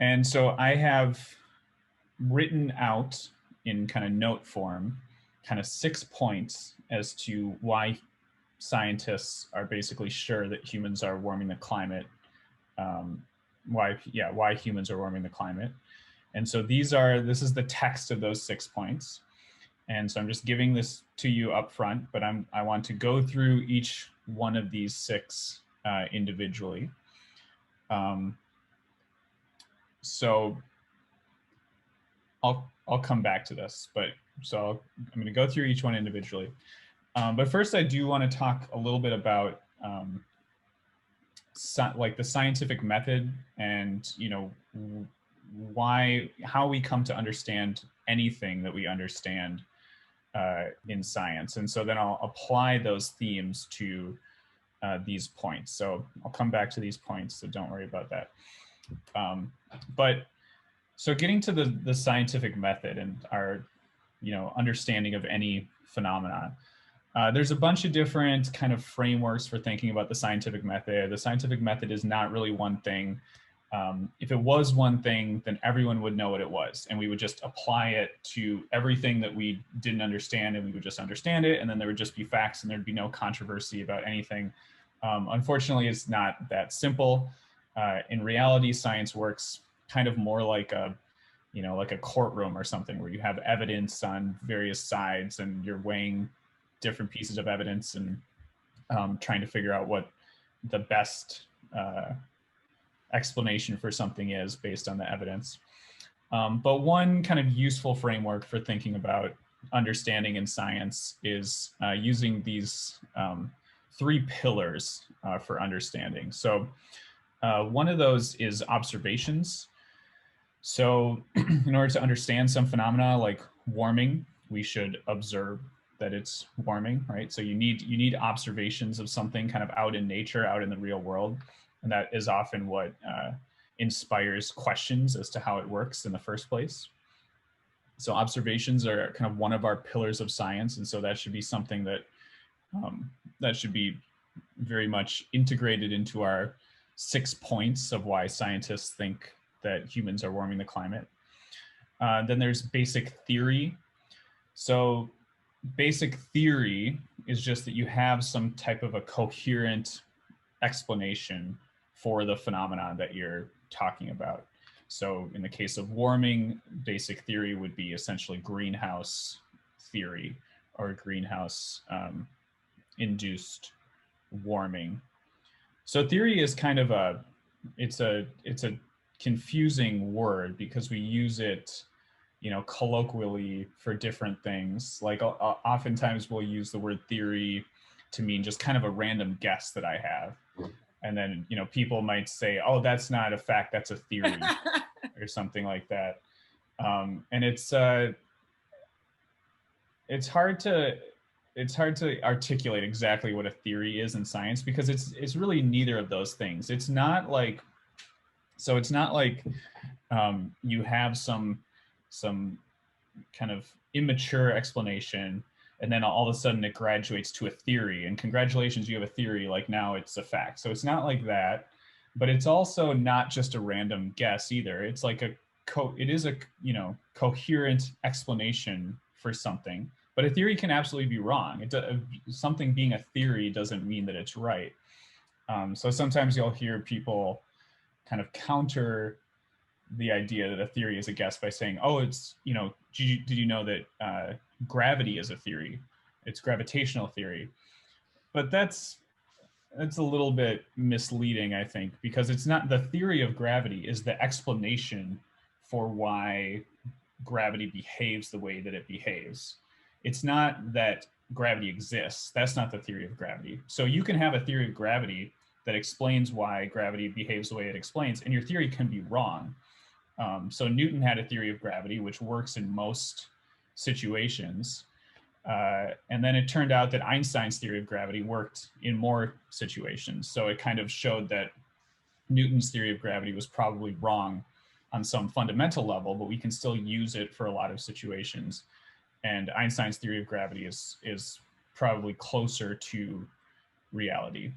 And so I have written out in kind of note form, kind of 6 points as to why scientists are basically sure that humans are warming the climate. Why humans are warming the climate. And so this is the text of those 6 points. And so I'm just giving this to you up front, but I want to go through each one of these 6 individually. So I'll come back to this, but I'm going to go through each one individually. But first, I do want to talk a little bit about like the scientific method and how we come to understand anything that we understand in science. And so then I'll apply those themes to these points. So I'll come back to these points, so don't worry about that. So getting to the scientific method and our understanding of any phenomenon, there's a bunch of different kind of frameworks for thinking about the scientific method. The scientific method is not really one thing. If it was one thing, then everyone would know what it was, and we would just apply it to everything that we didn't understand, and we would just understand it, and then there would just be facts, and there'd be no controversy about anything. Unfortunately, it's not that simple. In reality, science works kind of more like a courtroom or something, where you have evidence on various sides, and you're weighing different pieces of evidence and trying to figure out what the best explanation for something is based on the evidence. But one kind of useful framework for thinking about understanding in science is using these 3 pillars for understanding. So one of those is observations. So in order to understand some phenomena like warming, we should observe that it's warming, right? So you need observations of something kind of out in nature, out in the real world. And that is often what inspires questions as to how it works in the first place. So observations are kind of one of our pillars of science. And so that should be something that that should be very much integrated into our 6 points of why scientists think that humans are warming the climate. Then there's basic theory. So basic theory is just that you have some type of a coherent explanation for the phenomenon that you're talking about. So in the case of warming, basic theory would be essentially greenhouse theory or greenhouse induced warming. So theory is kind of it's a confusing word because we use it colloquially for different things. Like oftentimes we'll use the word theory to mean just kind of a random guess that I have. And then, people might say, oh, that's not a fact, that's a theory or something like that. And it's hard to articulate exactly what a theory is in science because it's really neither of those things. It's not like you have some kind of immature explanation and then all of a sudden it graduates to a theory and congratulations, you have a theory, like now it's a fact. So it's not like that, but it's also not just a random guess either. It's like it is a coherent explanation for something, but a theory can absolutely be wrong. Something being a theory doesn't mean that it's right. So sometimes you'll hear people kind of counter the idea that a theory is a guess by saying, oh, it's, did you know that gravity is a theory? It's gravitational theory. But that's a little bit misleading, I think, because it's not, the theory of gravity is the explanation for why gravity behaves the way that it behaves. It's not that gravity exists. That's not the theory of gravity. So you can have a theory of gravity that explains why gravity behaves the way it explains, and your theory can be wrong. So Newton had a theory of gravity, which works in most situations. And then it turned out that Einstein's theory of gravity worked in more situations. So it kind of showed that Newton's theory of gravity was probably wrong on some fundamental level, but we can still use it for a lot of situations. And Einstein's theory of gravity is probably closer to reality.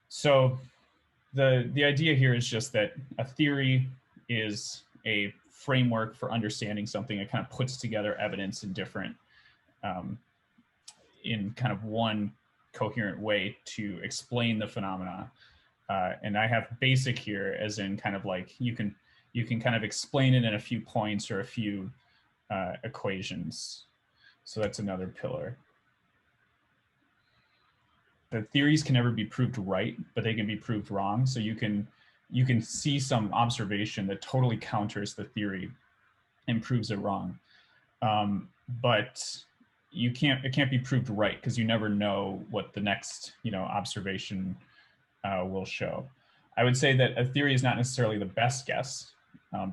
So the idea here is just that a theory is a framework for understanding something. It kind of puts together evidence in different, in kind of one coherent way to explain the phenomena. And I have basic here as in kind of like you can kind of explain it in a few points or a few equations. So that's another pillar. The theories can never be proved right, but they can be proved wrong. So you can see some observation that totally counters the theory and proves it wrong. But it can't be proved right because you never know what the next observation will show. I would say that a theory is not necessarily the best guess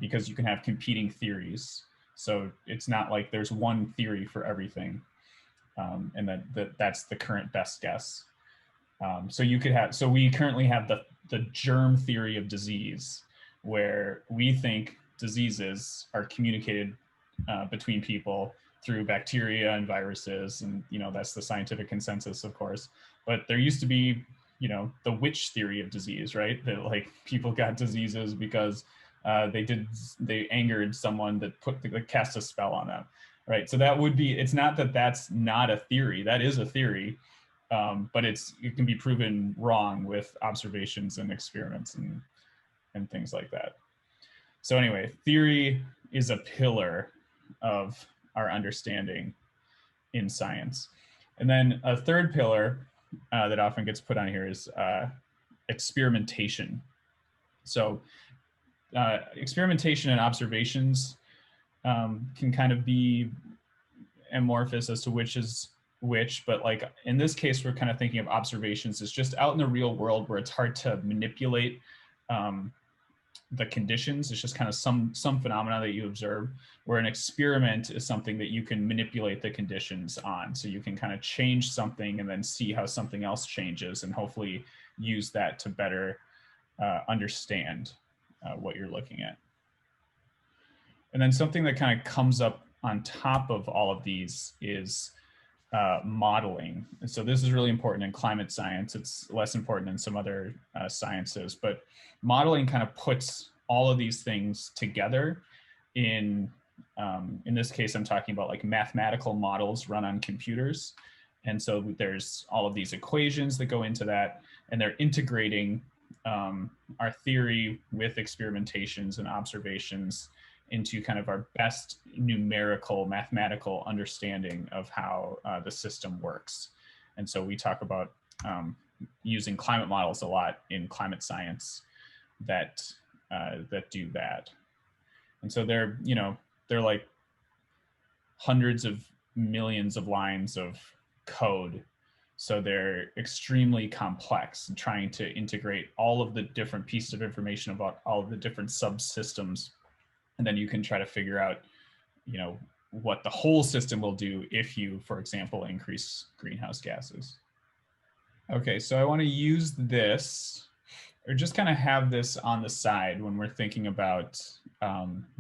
because you can have competing theories. So it's not like there's one theory for everything, and that's the current best guess. So we currently have the germ theory of disease, where we think diseases are communicated between people through bacteria and viruses, and that's the scientific consensus, of course. But there used to be the witch theory of disease, right? That like people got diseases because they angered someone that cast a spell on them, right? So that would be, it's not that that's not a theory, that is a theory, but it can be proven wrong with observations and experiments and things like that. So anyway, theory is a pillar of our understanding in science. And then a third pillar that often gets put on here is experimentation. So experimentation and observations can kind of be amorphous as to which is which, but like in this case, we're kind of thinking of observations as just out in the real world where it's hard to manipulate the conditions. It's just kind of some phenomena that you observe, where an experiment is something that you can manipulate the conditions on. So you can kind of change something and then see how something else changes and hopefully use that to better understand what you're looking at. And then something that kind of comes up on top of all of these is modeling. And so this is really important in climate science. It's less important in some other sciences, but modeling kind of puts all of these things together in this case, I'm talking about like mathematical models run on computers. And so there's all of these equations that go into that, and they're integrating our theory with experimentations and observations into kind of our best numerical mathematical understanding of how the system works. And so we talk about using climate models a lot in climate science that do that. And so they're like hundreds of millions of lines of code. So they're extremely complex and trying to integrate all of the different pieces of information about all of the different subsystems. And then you can try to figure out, what the whole system will do if you, for example, increase greenhouse gases. Okay, so I want to use this, or just kind of have this on the side when we're thinking about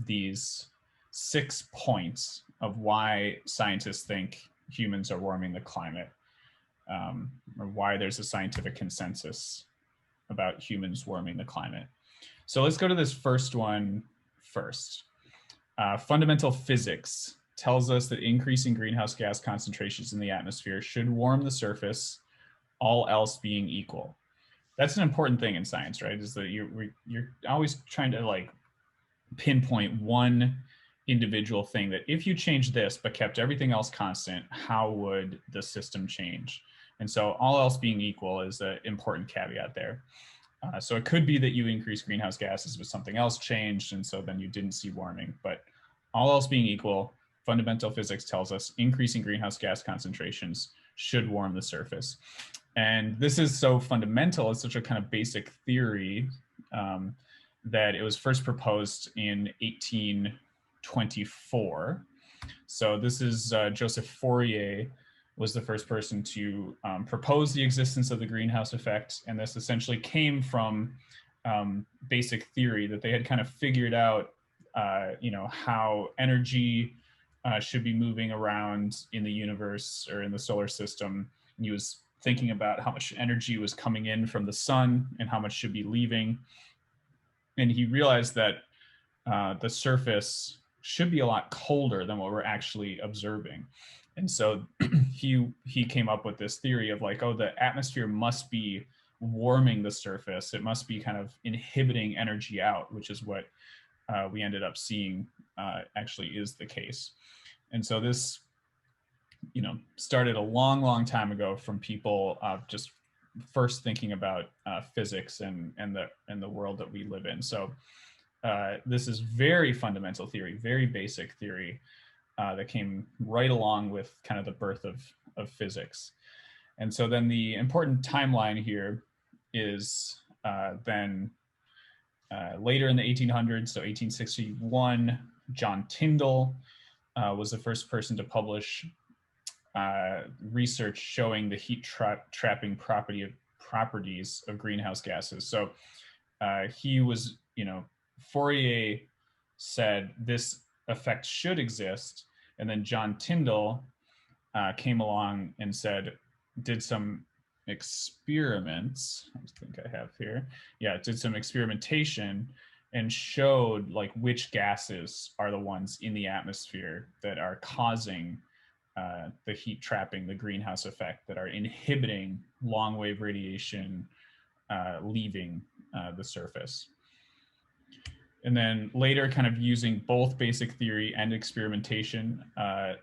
these 6 points of why scientists think humans are warming the climate, or why there's a scientific consensus about humans warming the climate. So let's go to this first one first. Fundamental physics tells us that increasing greenhouse gas concentrations in the atmosphere should warm the surface, all else being equal. That's an important thing in science, right? Is that you're always trying to like pinpoint one individual thing, that if you change this but kept everything else constant, how would the system change? And so all else being equal is an important caveat there. So it could be that you increase greenhouse gases, but something else changed, and so then you didn't see warming. But all else being equal, fundamental physics tells us increasing greenhouse gas concentrations should warm the surface. And this is so fundamental, it's such a kind of basic theory that it was first proposed in 1824. So this is Joseph Fourier was the first person to propose the existence of the greenhouse effect. And this essentially came from basic theory that they had kind of figured out, how energy should be moving around in the universe or in the solar system. And he was thinking about how much energy was coming in from the sun and how much should be leaving. And he realized that the surface should be a lot colder than what we're actually observing. And so he came up with this theory of like, oh, the atmosphere must be warming the surface. It must be kind of inhibiting energy out, which is what we ended up seeing actually is the case. And so this, started a long, long time ago from people just first thinking about physics and the world that we live in. So this is very fundamental theory, very basic theory that came right along with kind of the birth of physics. And so then the important timeline here is then later in the 1800s, so 1861, John Tyndall was the first person to publish research showing the heat trapping properties of greenhouse gases. So he was, Fourier said this effect should exist, and then John Tyndall came along and did some experiments. I think I have here. Yeah, did some experimentation and showed like which gases are the ones in the atmosphere that are causing the heat trapping, the greenhouse effect, that are inhibiting long wave radiation leaving the surface. And then later, kind of using both basic theory and experimentation,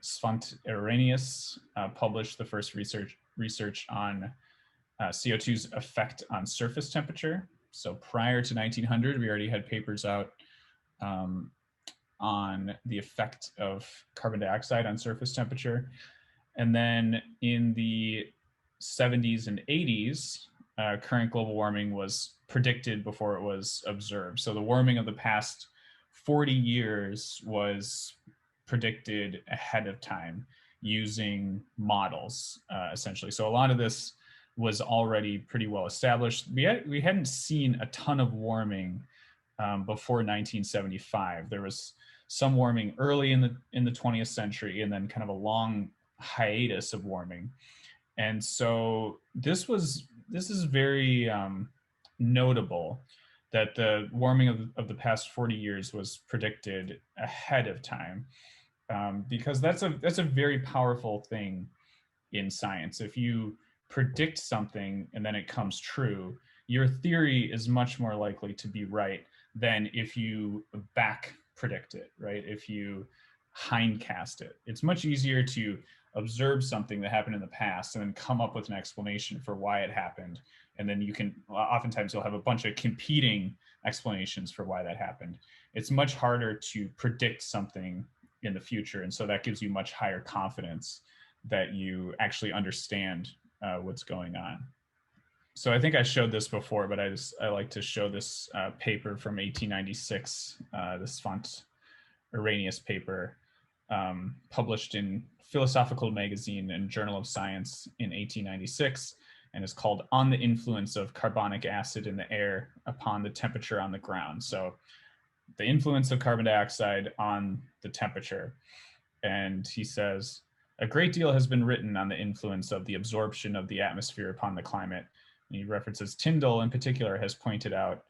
Svante Arrhenius published the first research on CO2's effect on surface temperature. So prior to 1900, we already had papers out on the effect of carbon dioxide on surface temperature. And then in the 70s and 80s, current global warming was predicted before it was observed. So the warming of the past 40 years was predicted ahead of time using models, essentially. So a lot of this was already pretty well established. We hadn't seen a ton of warming before 1975. There was some warming early in the 20th century, and then kind of a long hiatus of warming. And so this is very notable that the warming of the past 40 years was predicted ahead of time, because that's a very powerful thing in science. If you predict something and then it comes true, your theory is much more likely to be right than if you back predict it, right? If you hindcast it. It's much easier to observe something that happened in the past and then come up with an explanation for why it happened. And then oftentimes you'll have a bunch of competing explanations for why that happened. It's much harder to predict something in the future. And so that gives you much higher confidence that you actually understand what's going on. So I think I showed this before, but I like to show this paper from 1896, this Svante Arrhenius paper, published in Philosophical Magazine and Journal of Science in 1896, and is called On the Influence of Carbonic Acid in the Air Upon the Temperature on the Ground. So the influence of carbon dioxide on the temperature. And he says, a great deal has been written on the influence of the absorption of the atmosphere upon the climate. And he references Tyndall in particular has pointed out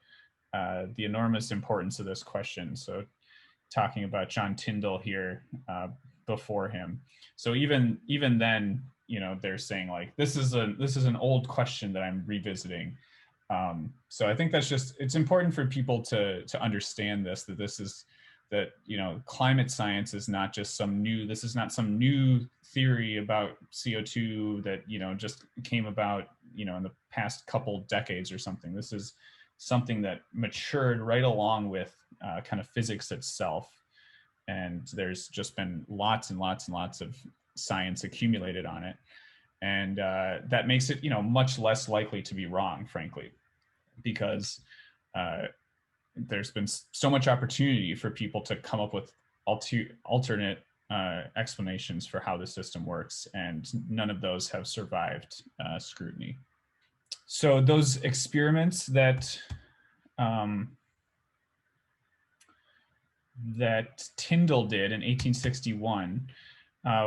the enormous importance of this question. So talking about John Tyndall here before him. So even then, they're saying like, this is an old question that I'm revisiting. So I think it's important for people to understand that climate science is not just this is not some new theory about CO2 that, just came about, in the past couple decades or something. This is something that matured right along with kind of physics itself. And there's just been lots and lots and lots of science accumulated on it. And that makes it, much less likely to be wrong, frankly, because there's been so much opportunity for people to come up with alternate explanations for how the system works, and none of those have survived scrutiny. So those experiments that Tyndall did in 1861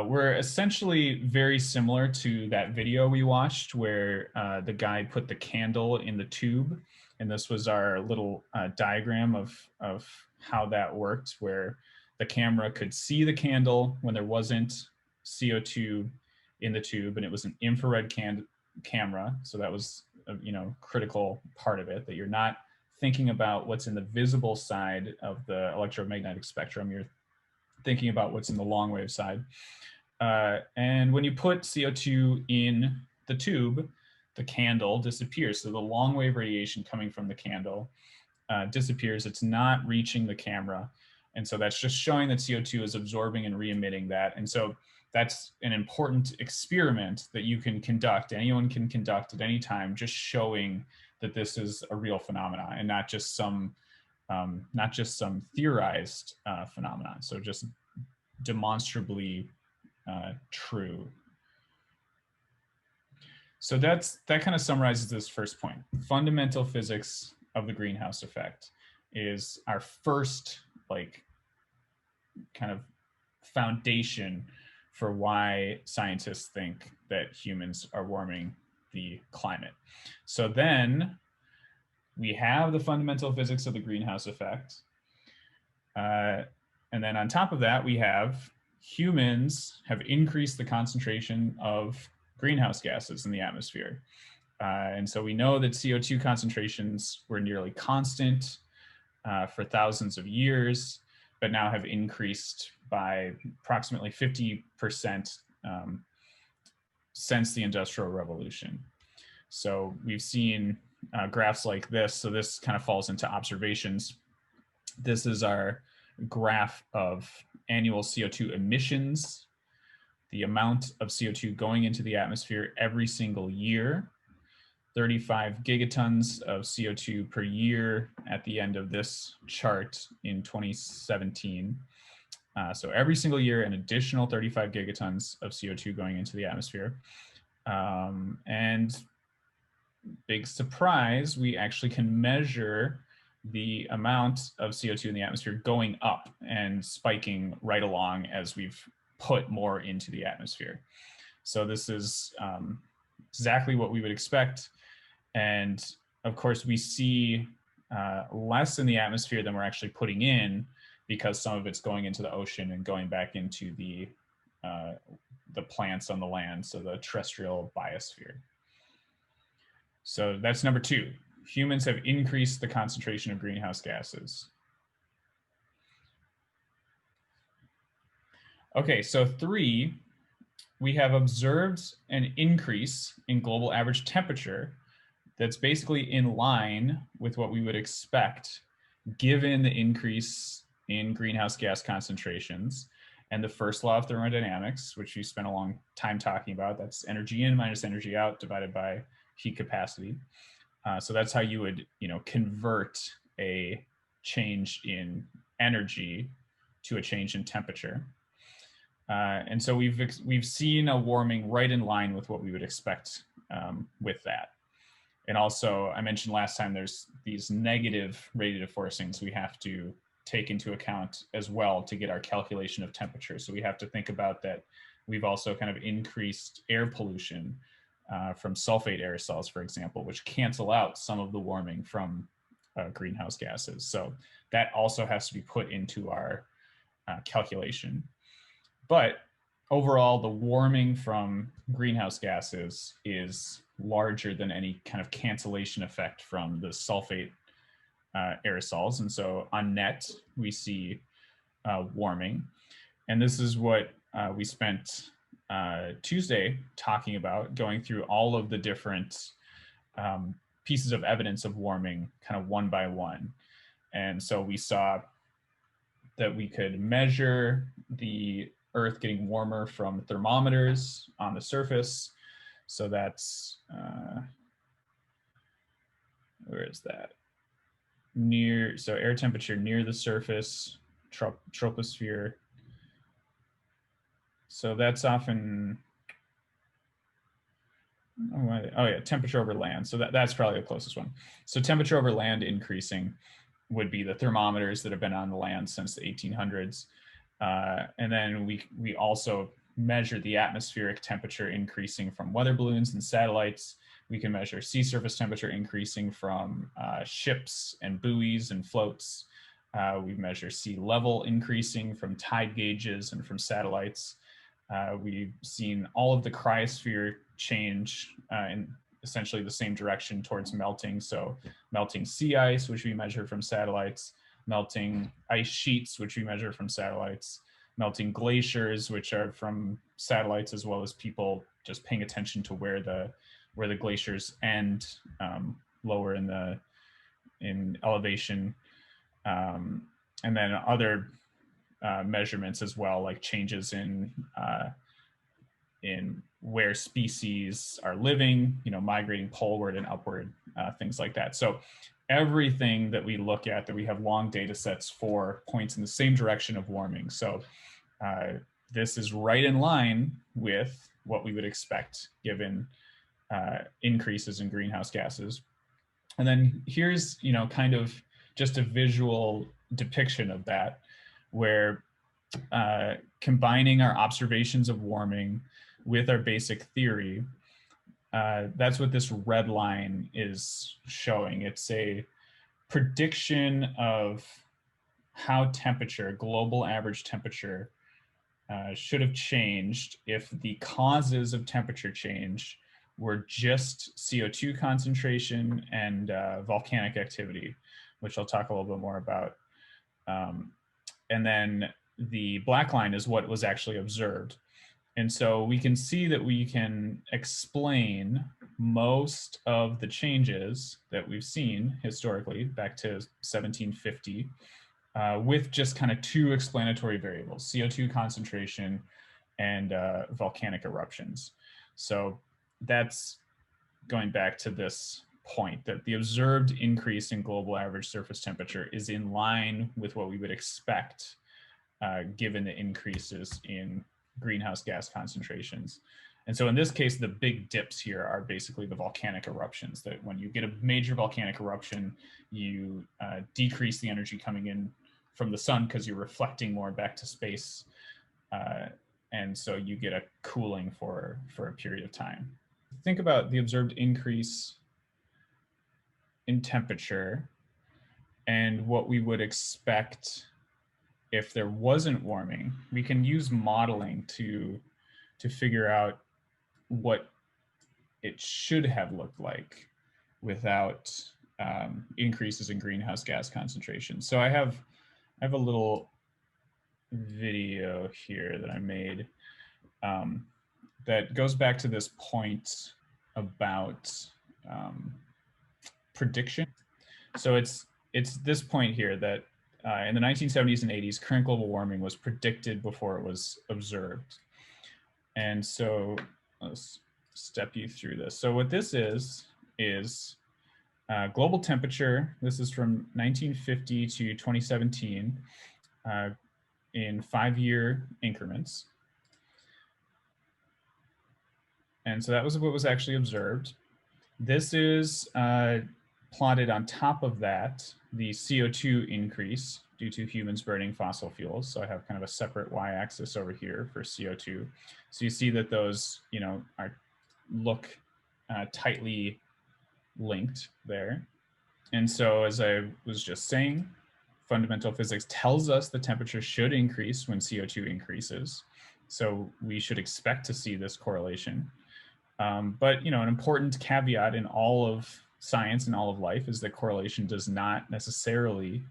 were essentially very similar to that video we watched where the guy put the candle in the tube. And this was our little diagram of how that worked, where the camera could see the candle when there wasn't CO2 in the tube, and it was an infrared camera. So that was a critical part of it, that you're not thinking about what's in the visible side of the electromagnetic spectrum. You're thinking about what's in the long wave side. And when you put CO2 in the tube, the candle disappears. So the long wave radiation coming from the candle disappears. It's not reaching the camera. And so that's just showing that CO2 is absorbing and re-emitting that. And so that's an important experiment that you can conduct. Anyone can conduct at any time, just showing that this is a real phenomenon and not just some theorized phenomenon. So just demonstrably true. So that kind of summarizes this first point. Fundamental physics of the greenhouse effect is our first kind of foundation for why scientists think that humans are warming the climate. So then we have the fundamental physics of the greenhouse effect. And then on top of that, we have humans have increased the concentration of greenhouse gases in the atmosphere. And so we know that CO2 concentrations were nearly constant for thousands of years, but now have increased by approximately 50% since the Industrial Revolution. So we've seen graphs like this. So this kind of falls into observations. This is our graph of annual CO2 emissions, the amount of CO2 going into the atmosphere every single year. 35 gigatons of CO2 per year at the end of this chart in 2017. So every single year, an additional 35 gigatons of CO2 going into the atmosphere. And big surprise, we actually can measure the amount of CO2 in the atmosphere going up and spiking right along as we've put more into the atmosphere. So this is exactly what we would expect. And of course, we see less in the atmosphere than we're actually putting in, because some of it's going into the ocean and going back into the plants on the land, so the terrestrial biosphere. So that's number two. Humans have increased the concentration of greenhouse gases. Okay, so three, we have observed an increase in global average temperature that's basically in line with what we would expect given the increase in greenhouse gas concentrations and the first law of thermodynamics, which we spent a long time talking about. That's energy in minus energy out divided by heat capacity. So that's how you would, convert a change in energy to a change in temperature. And so we've seen a warming right in line with what we would expect with that. And also, I mentioned last time, there's these negative radiative forcings we have to take into account as well to get our calculation of temperature. So we have to think about that. We've also kind of increased air pollution from sulfate aerosols, for example, which cancel out some of the warming from greenhouse gases. So that also has to be put into our calculation. But overall, the warming from greenhouse gases is larger than any kind of cancellation effect from the sulfate aerosols. And so on net, we see warming. And this is what we spent Tuesday talking about, going through all of the different pieces of evidence of warming kind of one by one. And so we saw that we could measure the Earth getting warmer from thermometers on the surface. So that's, where is that? So air temperature near the surface, troposphere. So that's often, oh yeah, temperature over land. So that's probably the closest one. So temperature over land increasing would be the thermometers that have been on the land since the 1800s. And then we also measure the atmospheric temperature increasing from weather balloons and satellites. We can measure sea surface temperature increasing from ships and buoys and floats. We measure sea level increasing from tide gauges and from satellites. We've seen all of the cryosphere change in essentially the same direction towards melting. So melting sea ice, which we measure from satellites, melting ice sheets, which we measure from satellites, melting glaciers, which are from satellites, as well as people just paying attention to where the glaciers end, lower in elevation, and then other measurements as well, like changes in where species are living, migrating poleward and upward, things like that. So everything that we look at, that we have long data sets for, points in the same direction of warming. So this is right in line with what we would expect given increases in greenhouse gases. And then here's, kind of just a visual depiction of that, where combining our observations of warming with our basic theory, that's what this red line is showing. It's a prediction of how temperature, global average temperature, should have changed if the causes of temperature change were just CO2 concentration and volcanic activity, which I'll talk a little bit more about. And then the black line is what was actually observed. And so we can see that we can explain most of the changes that we've seen historically back to 1750 with just kind of two explanatory variables, CO2 concentration and volcanic eruptions. So that's going back to this point, that the observed increase in global average surface temperature is in line with what we would expect given the increases in greenhouse gas concentrations. And so in this case, the big dips here are basically the volcanic eruptions, that when you get a major volcanic eruption, you decrease the energy coming in from the sun because you're reflecting more back to space. And so you get a cooling for a period of time. Think about the observed increase in temperature and what we would expect if there wasn't warming. We can use modeling to figure out what it should have looked like without increases in greenhouse gas concentration. So I have a little video here that I made that goes back to this point about prediction. So it's this point here that in the 1970s and 80s, current global warming was predicted before it was observed. And so let's step you through this. So what this is global temperature. This is from 1950 to 2017 in 5-year increments. And so that was what was actually observed. This is plotted on top of that, the CO2 increase due to humans burning fossil fuels. So I have kind of a separate y-axis over here for CO2. So you see that those, look tightly linked there. And so as I was just saying, fundamental physics tells us the temperature should increase when CO2 increases. So we should expect to see this correlation. But an important caveat in all of science and all of life is that correlation does not necessarily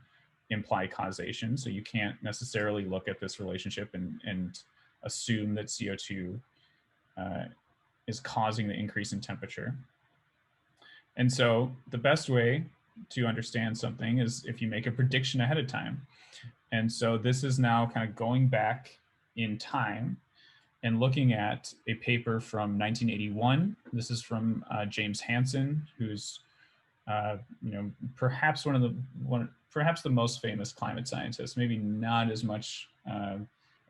imply causation. So you can't necessarily look at this relationship and assume that CO2 is causing the increase in temperature. And so the best way to understand something is if you make a prediction ahead of time. And so this is now kind of going back in time and looking at a paper from 1981. This is from James Hansen, who's perhaps perhaps the most famous climate scientist. Maybe not as much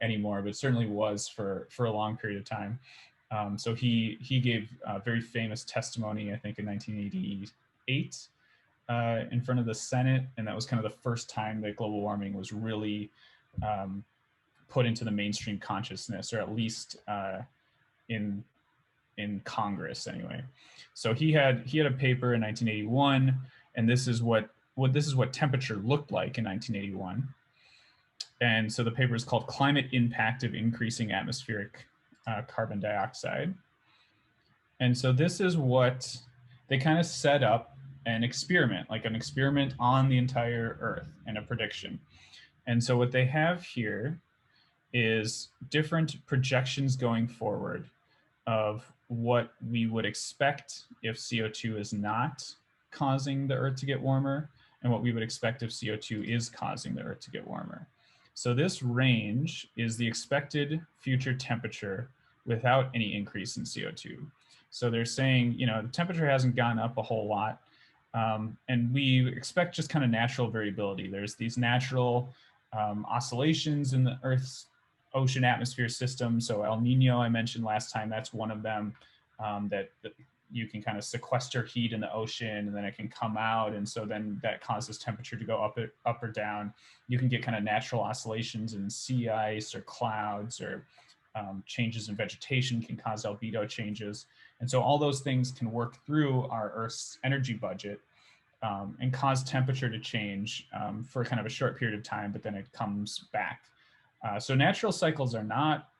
anymore, but certainly was for a long period of time. So he gave a very famous testimony, I think in 1988, in front of the Senate, and that was kind of the first time that global warming was really put into the mainstream consciousness, or at least in Congress anyway. So he had a paper in 1981, and this is what this is what temperature looked like in 1981. And so the paper is called Climate Impact of Increasing Atmospheric Carbon Dioxide. And so this is what they kind of set up an experiment, like an experiment on the entire Earth and a prediction. And so what they have here is different projections going forward of what we would expect if CO2 is not causing the Earth to get warmer, and what we would expect if CO2 is causing the Earth to get warmer. So this range is the expected future temperature without any increase in CO2. So they're saying, you know, the temperature hasn't gone up a whole lot, and we expect just kind of natural variability. There's these natural oscillations in the Earth's ocean atmosphere system. So El Nino, I mentioned last time, that's one of them, that you can kind of sequester heat in the ocean and then it can come out. And so then that causes temperature to go up or down. You can get kind of natural oscillations in sea ice or clouds, or changes in vegetation can cause albedo changes. And so all those things can work through our Earth's energy budget and cause temperature to change for kind of a short period of time, but then it comes back. So natural cycles are not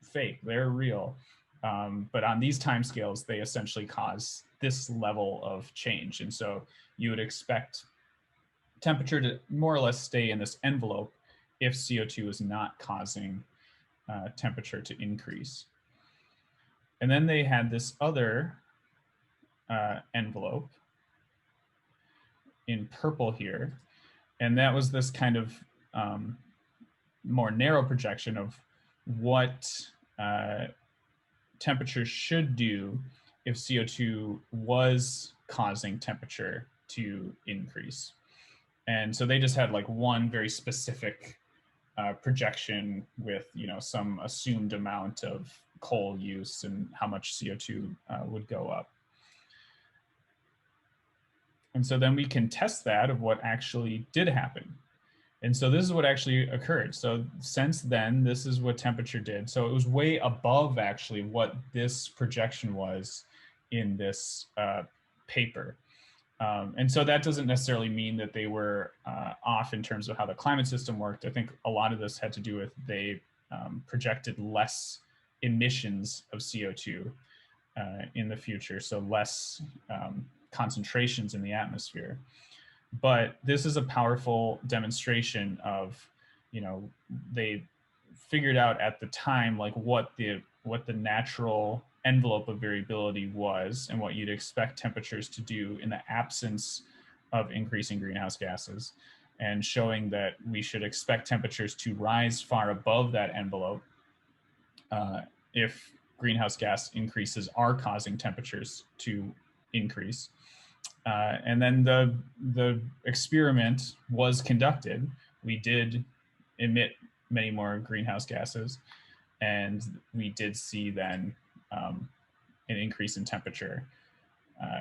fake, they're real. But on these timescales, they essentially cause this level of change. And so you would expect temperature to more or less stay in this envelope if CO2 is not causing temperature to increase. And then they had this other envelope in purple here. And that was this kind of more narrow projection of what temperature should do if CO2 was causing temperature to increase. And so they just had like one very specific projection with, you know, some assumed amount of coal use and how much CO2 would go up. And so then we can test that of what actually did happen. And so this is what actually occurred. So since then, this is what temperature did. So it was way above actually what this projection was in this paper. And so that doesn't necessarily mean that they were off in terms of how the climate system worked. I think a lot of this had to do with they projected less emissions of CO2 in the future, so less concentrations in the atmosphere. But this is a powerful demonstration of, you know, they figured out at the time like what the natural envelope of variability was and what you'd expect temperatures to do in the absence of increasing greenhouse gases, and showing that we should expect temperatures to rise far above that envelope if greenhouse gas increases are causing temperatures to increase. And then the experiment was conducted. We did emit many more greenhouse gases, and we did see then an increase in temperature,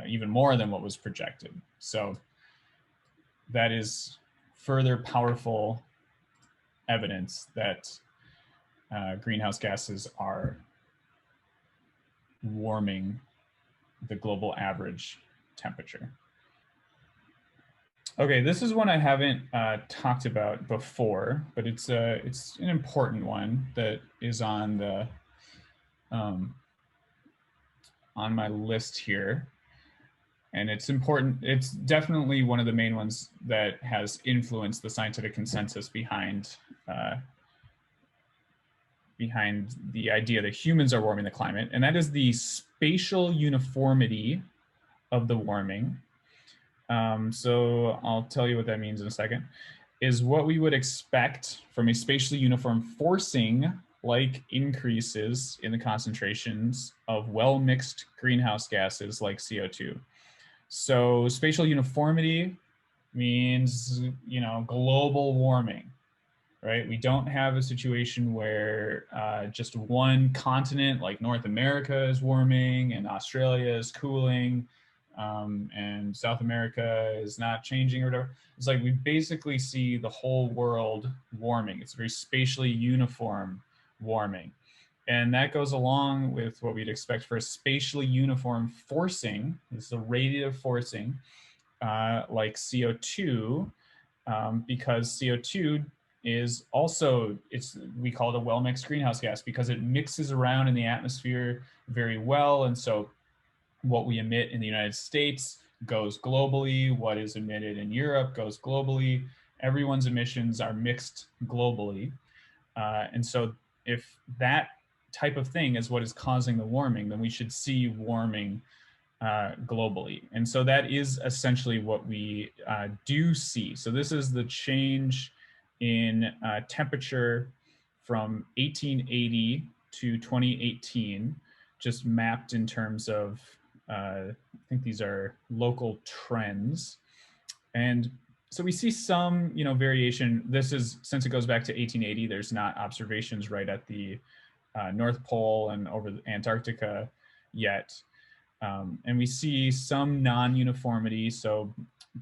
even more than what was projected. So that is further powerful evidence that greenhouse gases are warming the global average temperature. Okay, this is one I haven't talked about before, but it's an important one that is on the on my list here, and it's important. It's definitely one of the main ones that has influenced the scientific consensus behind the idea that humans are warming the climate, and that is the spatial uniformity of the warming. So I'll tell you what that means in a second, is what we would expect from a spatially uniform forcing, like increases in the concentrations of well-mixed greenhouse gases like CO2. So spatial uniformity means, you know, global warming, right? We don't have a situation where just one continent like North America is warming and Australia is cooling, and South America is not changing or whatever. It's like we basically see the whole world warming. It's very spatially uniform warming. And that goes along with what we'd expect for a spatially uniform forcing. This is a radiative forcing. like CO2, because CO2 is also, we call it a well-mixed greenhouse gas because it mixes around in the atmosphere very well. And so what we emit in the United States goes globally. What is emitted in Europe goes globally. Everyone's emissions are mixed globally. And so if that type of thing is what is causing the warming, then we should see warming globally. And so that is essentially what we do see. So this is the change in temperature from 1880 to 2018, just mapped in terms of, I think these are local trends. And so we see some, variation. This is, since it goes back to 1880, there's not observations right at the North Pole and over Antarctica yet. And we see some non-uniformity. So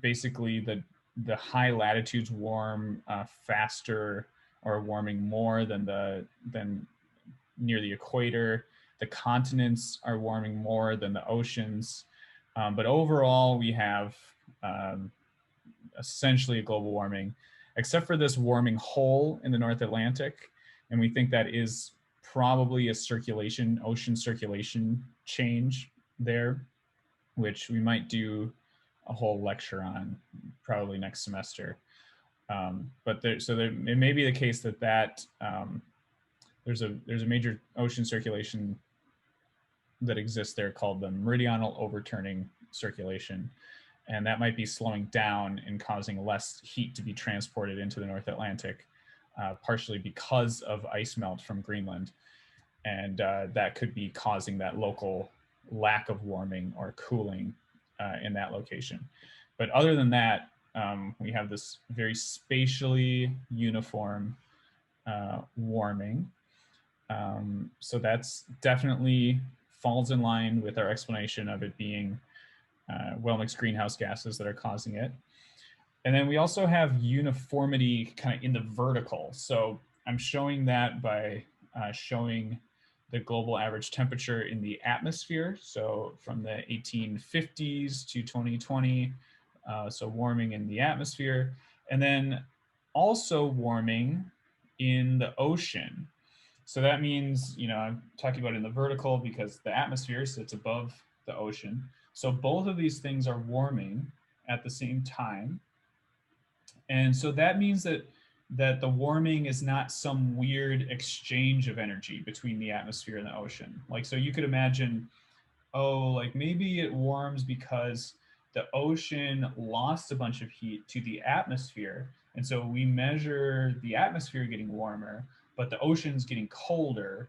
basically the high latitudes warm faster or warming more than near the equator. The continents are warming more than the oceans. But overall, we have essentially a global warming, except for this warming hole in the North Atlantic. And we think that is probably a ocean circulation change there, which we might do a whole lecture on probably next semester. But it may be the case that there's a major ocean circulation that exists there called the meridional overturning circulation. And that might be slowing down and causing less heat to be transported into the North Atlantic, partially because of ice melt from Greenland. And that could be causing that local lack of warming or cooling in that location. But other than that, we have this very spatially uniform warming. So that's definitely falls in line with our explanation of it being well-mixed greenhouse gases that are causing it. And then we also have uniformity kind of in the vertical. So I'm showing that by showing the global average temperature in the atmosphere. So from the 1850s to 2020, so warming in the atmosphere. And then also warming in the ocean. So that means, I'm talking about in the vertical because the atmosphere sits above the ocean. So both of these things are warming at the same time. And so that means that the warming is not some weird exchange of energy between the atmosphere and the ocean. Like, so you could imagine, like maybe it warms because the ocean lost a bunch of heat to the atmosphere. And so we measure the atmosphere getting warmer, but the ocean's getting colder.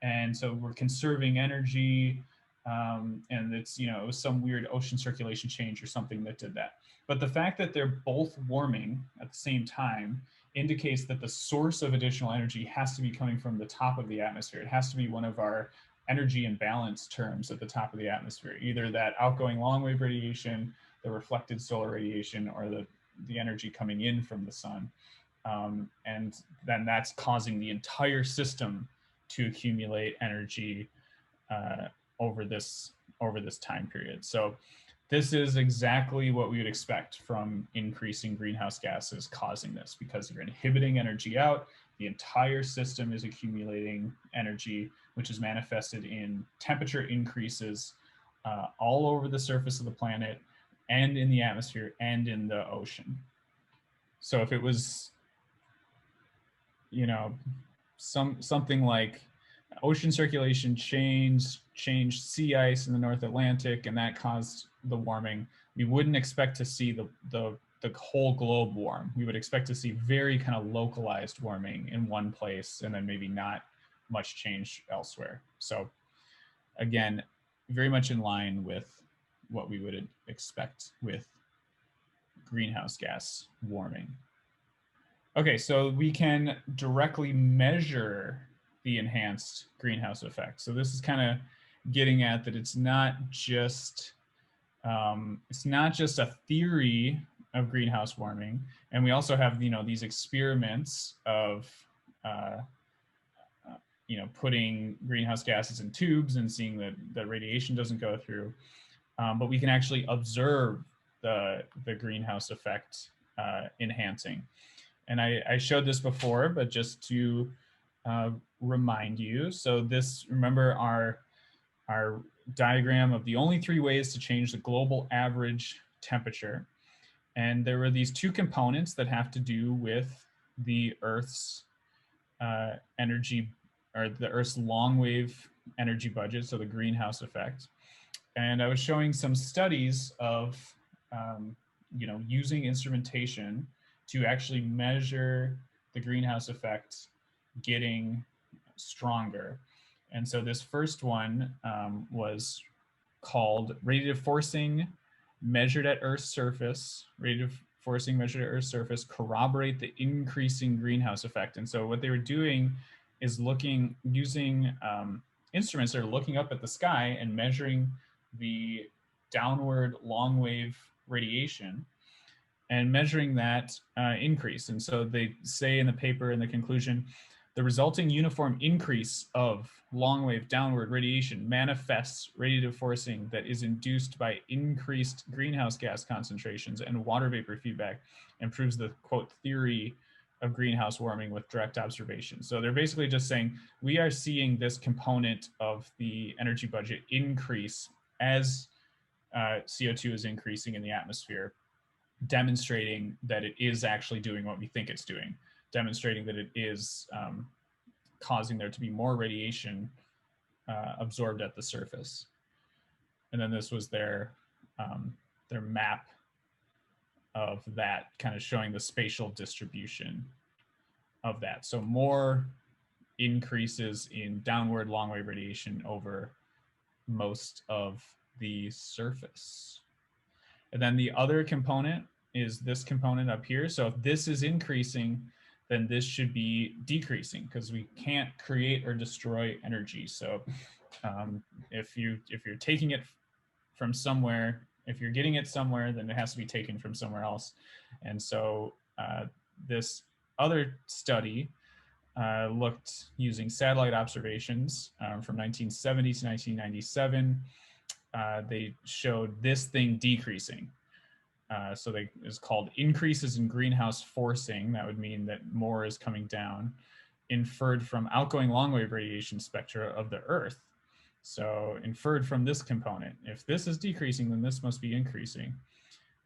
And so we're conserving energy. And it's, it was some weird ocean circulation change or something that did that. But the fact that they're both warming at the same time indicates that the source of additional energy has to be coming from the top of the atmosphere. It has to be one of our energy imbalance terms at the top of the atmosphere, either that outgoing long wave radiation, the reflected solar radiation, or the energy coming in from the sun. And then that's causing the entire system to accumulate energy over this time period. So this is exactly what we would expect from increasing greenhouse gases causing this, because you're inhibiting energy out. The entire system is accumulating energy, which is manifested in temperature increases all over the surface of the planet and in the atmosphere and in the ocean. So if it was, something like ocean circulation changed sea ice in the North Atlantic, and that caused the warming, we wouldn't expect to see the whole globe warm. We would expect to see very kind of localized warming in one place and then maybe not much change elsewhere. So again, very much in line with what we would expect with greenhouse gas warming. Okay, so we can directly measure the enhanced greenhouse effect. So this is kind of getting at that it's not just a theory of greenhouse warming, and we also have these experiments of putting greenhouse gases in tubes and seeing that the radiation doesn't go through, but we can actually observe the greenhouse effect enhancing. And I showed this before, but just to remind you, so this, remember our diagram of the only 3 ways to change the global average temperature. And there were these 2 components that have to do with the Earth's energy, or the Earth's long wave energy budget, so the greenhouse effect. And I was showing some studies of using instrumentation to actually measure the greenhouse effect getting stronger. And so this first one was called radiative forcing measured at Earth's surface. Radiative forcing measured at Earth's surface corroborate the increasing greenhouse effect. And so what they were doing is using instruments that are looking up at the sky and measuring the downward long wave radiation and measuring that increase. And so they say in the paper, in the conclusion, the resulting uniform increase of long wave downward radiation manifests radiative forcing that is induced by increased greenhouse gas concentrations and water vapor feedback, and proves the, quote, theory of greenhouse warming with direct observation. So they're basically just saying, we are seeing this component of the energy budget increase as CO2 is increasing in the atmosphere, demonstrating that it is actually doing what we think it's doing, demonstrating that it is causing there to be more radiation absorbed at the surface. And then this was their map of that, kind of showing the spatial distribution of that. So more increases in downward long wave radiation over most of the surface. And then the other component is this component up here. So if this is increasing, then this should be decreasing, because we can't create or destroy energy. So if you're taking it from somewhere, if you're getting it somewhere, then it has to be taken from somewhere else. And so this other study looked using satellite observations from 1970 to 1997. They showed this thing decreasing. So it's called increases in greenhouse forcing. That would mean that more is coming down, inferred from outgoing long wave radiation spectra of the Earth. So inferred from this component. If this is decreasing, then this must be increasing.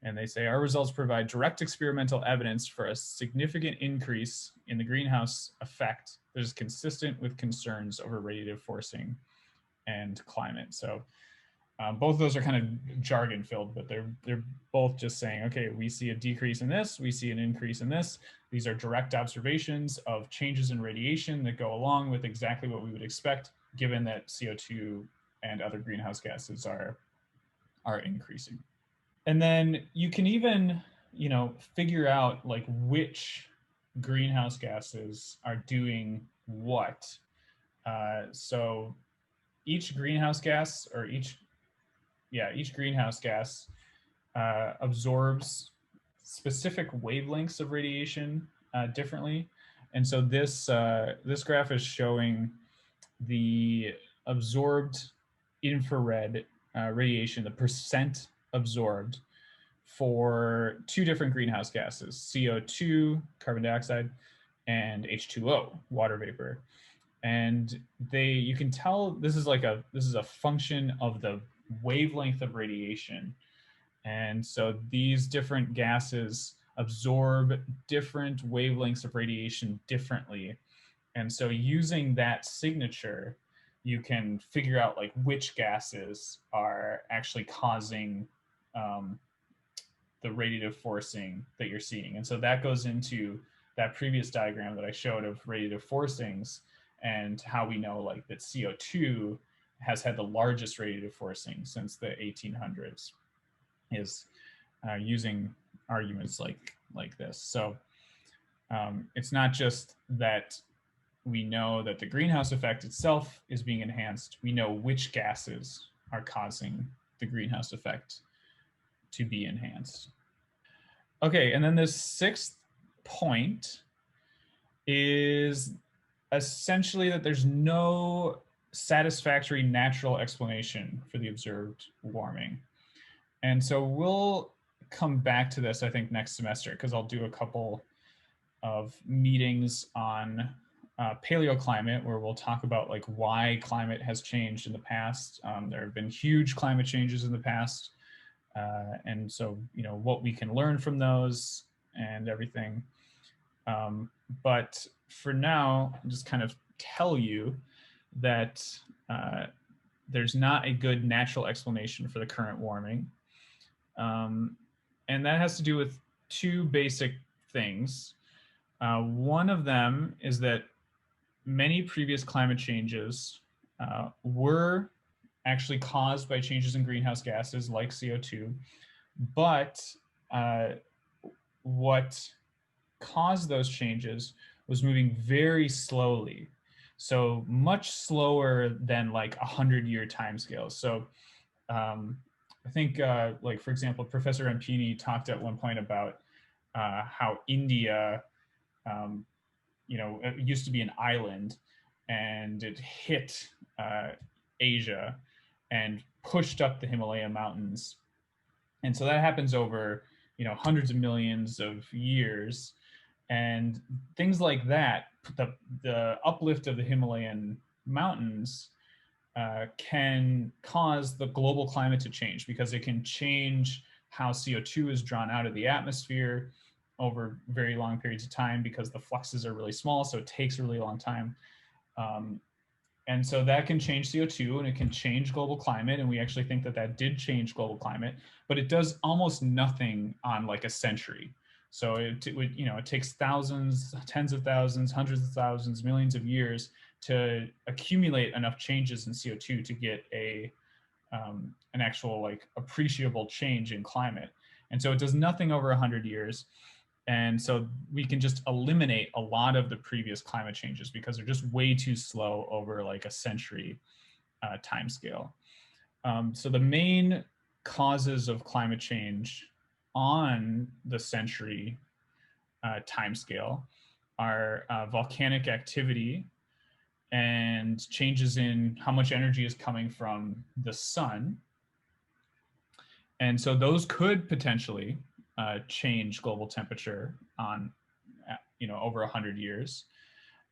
And they say our results provide direct experimental evidence for a significant increase in the greenhouse effect that is consistent with concerns over radiative forcing and climate. So both of those are kind of jargon filled, but they're both just saying, okay, we see a decrease in this, we see an increase in this. These are direct observations of changes in radiation that go along with exactly what we would expect, given that CO2 and other greenhouse gases are increasing. And then you can even, figure out like which greenhouse gases are doing what. So each greenhouse gas, or each greenhouse gas absorbs specific wavelengths of radiation differently. And so this graph is showing the absorbed infrared radiation, the percent absorbed for 2 different greenhouse gases, CO2, carbon dioxide, and H2O, water vapor. And you can tell this is a function of the wavelength of radiation. And so these different gases absorb different wavelengths of radiation differently. And so using that signature, you can figure out like which gases are actually causing the radiative forcing that you're seeing. And so that goes into that previous diagram that I showed of radiative forcings, and how we know like that CO2 has had the largest radiative forcing since the 1800s, is using arguments like this. So it's not just that we know that the greenhouse effect itself is being enhanced, we know which gases are causing the greenhouse effect to be enhanced. Okay, and then this 6th point is essentially that there's no satisfactory natural explanation for the observed warming. And so we'll come back to this, I think, next semester, because I'll do a couple of meetings on paleoclimate, where we'll talk about like why climate has changed in the past. There have been huge climate changes in the past. And so, you know, what we can learn from those and everything. But for now, I'll just kind of tell you that there's not a good natural explanation for the current warming. And that has to do with two basic things. One of them is that many previous climate changes were actually caused by changes in greenhouse gases like CO2, but what caused those changes was moving very slowly. So much slower than like 100-year timescales. So I think, like, for example, Professor Rampini talked at one point about how India, you know, it used to be an island, and it hit Asia and pushed up the Himalaya mountains. And so that happens over, you know, hundreds of millions of years. And things like that, the uplift of the Himalayan mountains can cause the global climate to change, because it can change how CO2 is drawn out of the atmosphere over very long periods of time, because the fluxes are really small, so it takes a really long time. And so that can change CO2, and it can change global climate. And we actually think that that did change global climate, but it does almost nothing on like a century. So you know, it takes thousands, tens of thousands, hundreds of thousands, millions of years to accumulate enough changes in CO2 to get an actual like appreciable change in climate. And so it does nothing over 100 years. And so we can just eliminate a lot of the previous climate changes because they're just way too slow over like a century time scale. So the main causes of climate change on the century time scale are volcanic activity and changes in how much energy is coming from the sun. And so those could potentially change global temperature on, you know, over 100 years.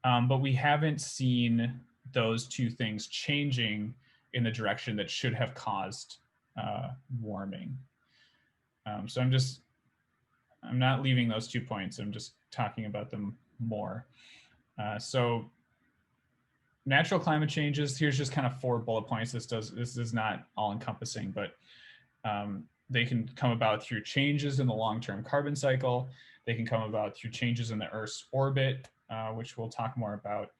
But we haven't seen those two things changing in the direction that should have caused warming. So I'm not leaving those 2 points. I'm just talking about them more. So natural climate changes, here's just kind of 4 bullet points. This is not all encompassing, but they can come about through changes in the long-term carbon cycle. They can come about through changes in the Earth's orbit, which we'll talk more about,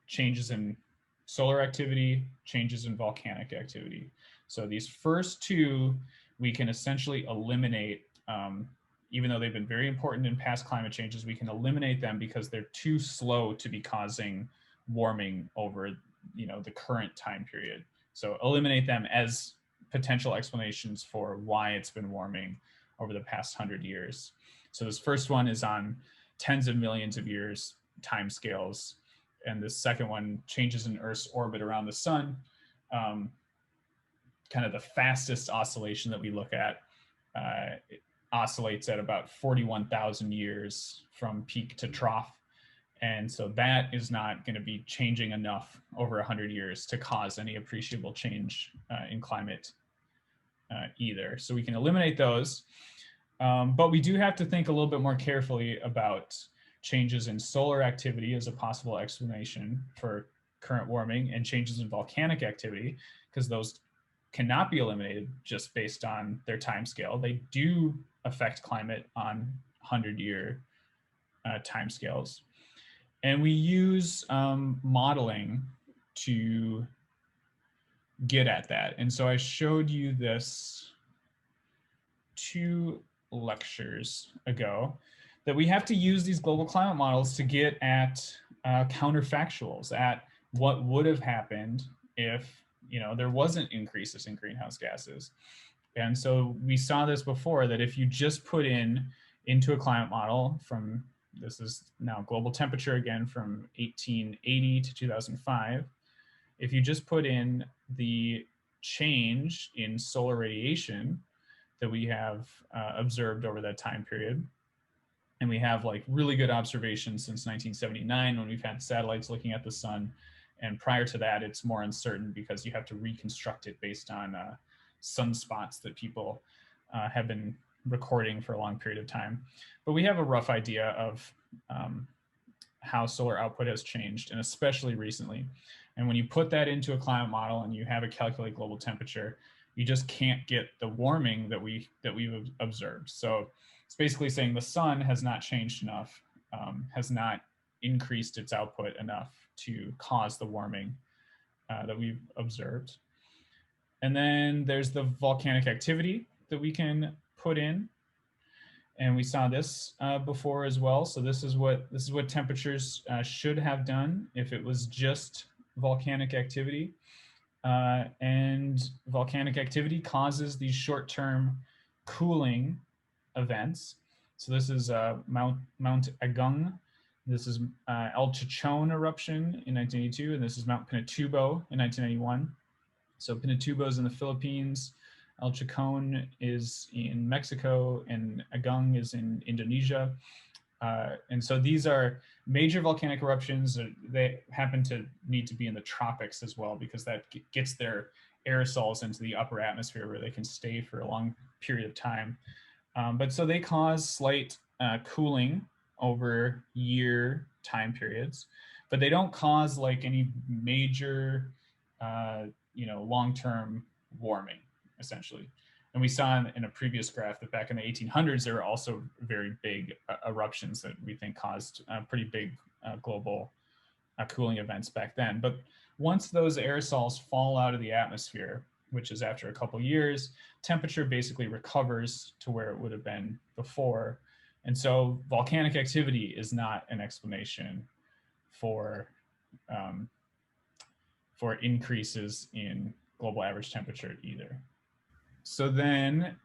changes in solar activity, changes in volcanic activity. So these first 2, we can essentially eliminate, even though they've been very important in past climate changes, we can eliminate them because they're too slow to be causing warming over, you know, the current time period. So eliminate them as potential explanations for why it's been warming over the past 100 years. So this first one is on tens of millions of years time scales. And the second one, changes in Earth's orbit around the sun. Kind of the fastest oscillation that we look at, it oscillates at about 41,000 years from peak to trough. And so that is not going to be changing enough over 100 years to cause any appreciable change in climate either. So we can eliminate those. But we do have to think a little bit more carefully about changes in solar activity as a possible explanation for current warming, and changes in volcanic activity, because those cannot be eliminated just based on their time scale. They do affect climate on 100-year time scales. And we use modeling to get at that. And so I showed you this 2 lectures ago, that we have to use these global climate models to get at counterfactuals, at what would have happened if, you know, there wasn't increases in greenhouse gases. And so we saw this before, that if you just put into a climate model from, this is now global temperature again from 1880 to 2005, if you just put in the change in solar radiation, that we have observed over that time period. And we have like really good observations since 1979 when we've had satellites looking at the sun. And prior to that, it's more uncertain because you have to reconstruct it based on sunspots that people have been recording for a long period of time. But we have a rough idea of how solar output has changed, and especially recently. And when you put that into a climate model and you have it calculate global temperature, you just can't get the warming that we've observed. So it's basically saying the sun has not changed enough, has not increased its output enough to cause the warming that we've observed. And then there's the volcanic activity that we can put in. And we saw this before as well. So this is what temperatures should have done if it was just volcanic activity. And volcanic activity causes these short-term cooling events. So this is Mount Agung. This is El Chichon eruption in 1982, and this is Mount Pinatubo in 1991. So Pinatubo is in the Philippines. El Chichon is in Mexico, and Agung is in Indonesia. And so these are major volcanic eruptions. They happen to need to be in the tropics as well, because that gets their aerosols into the upper atmosphere where they can stay for a long period of time. But so they cause slight cooling over year time periods, but they don't cause like any major, long-term warming, essentially. And we saw in a previous graph that back in the 1800s, there were also very big eruptions that we think caused pretty big global cooling events back then. But once those aerosols fall out of the atmosphere, which is after a couple years, temperature basically recovers to where it would have been before. And so volcanic activity is not an explanation for increases in global average temperature either. So then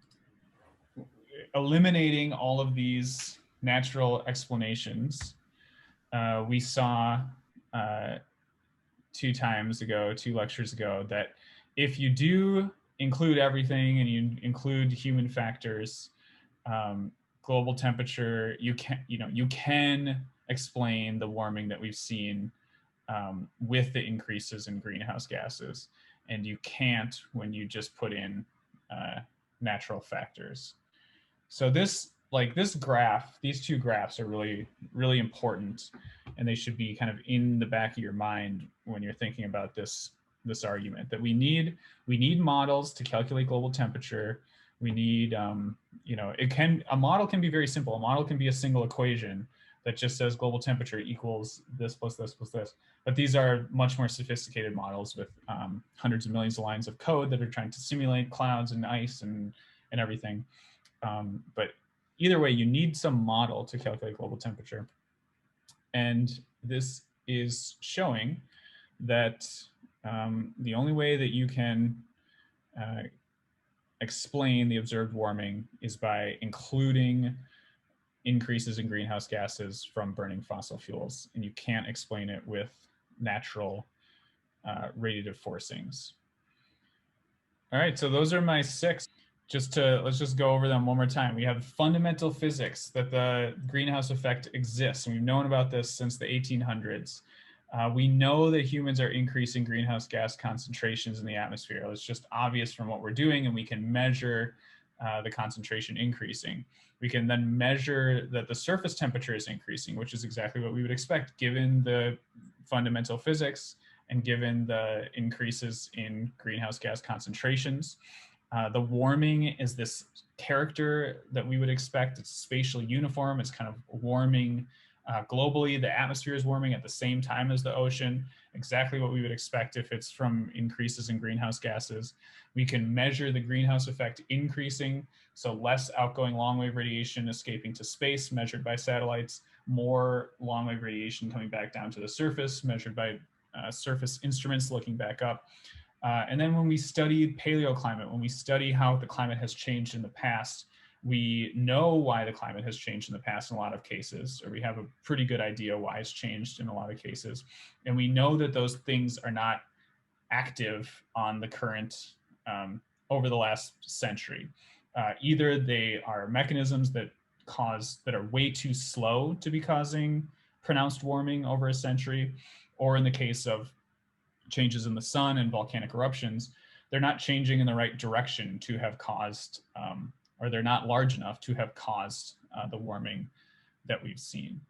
eliminating all of these natural explanations, we saw two lectures ago, that if you do include everything and you include human factors, global temperature, you can explain the warming that we've seen with the increases in greenhouse gases, and you can't when you just put in natural factors. So this graph, these two graphs are really, really important, and they should be kind of in the back of your mind when you're thinking about this argument, that we need models to calculate global temperature. We need, a model can be very simple. A model can be a single equation that just says global temperature equals this plus this plus this. But these are much more sophisticated models with hundreds of millions of lines of code that are trying to simulate clouds and ice and everything. But either way, you need some model to calculate global temperature. And this is showing that the only way that you can explain the observed warming is by including increases in greenhouse gases from burning fossil fuels. And you can't explain it with natural radiative forcings. All right, so those are my 6. Let's just go over them one more time. We have fundamental physics, that the greenhouse effect exists. And we've known about this since the 1800s. We know that humans are increasing greenhouse gas concentrations in the atmosphere. It's just obvious from what we're doing, and we can measure the concentration increasing. We can then measure that the surface temperature is increasing, which is exactly what we would expect given the fundamental physics and given the increases in greenhouse gas concentrations. The warming is this character that we would expect. It's spatial uniform. It's kind of warming globally. The atmosphere is warming at the same time as the ocean, exactly what we would expect if it's from increases in greenhouse gases. We can measure the greenhouse effect increasing, so less outgoing long-wave radiation escaping to space, measured by satellites, more long-wave radiation coming back down to the surface, measured by surface instruments looking back up. And then when we study paleoclimate, when we study how the climate has changed in the past, we know why the climate has changed in the past in a lot of cases, or we have a pretty good idea why it's changed in a lot of cases. And we know that those things are not active on the current, over the last century. either they are mechanisms that are way too slow to be causing pronounced warming over a century, or in the case of changes in the sun and volcanic eruptions, they're not changing in the right direction to have caused, or they're not large enough to have caused the warming that we've seen.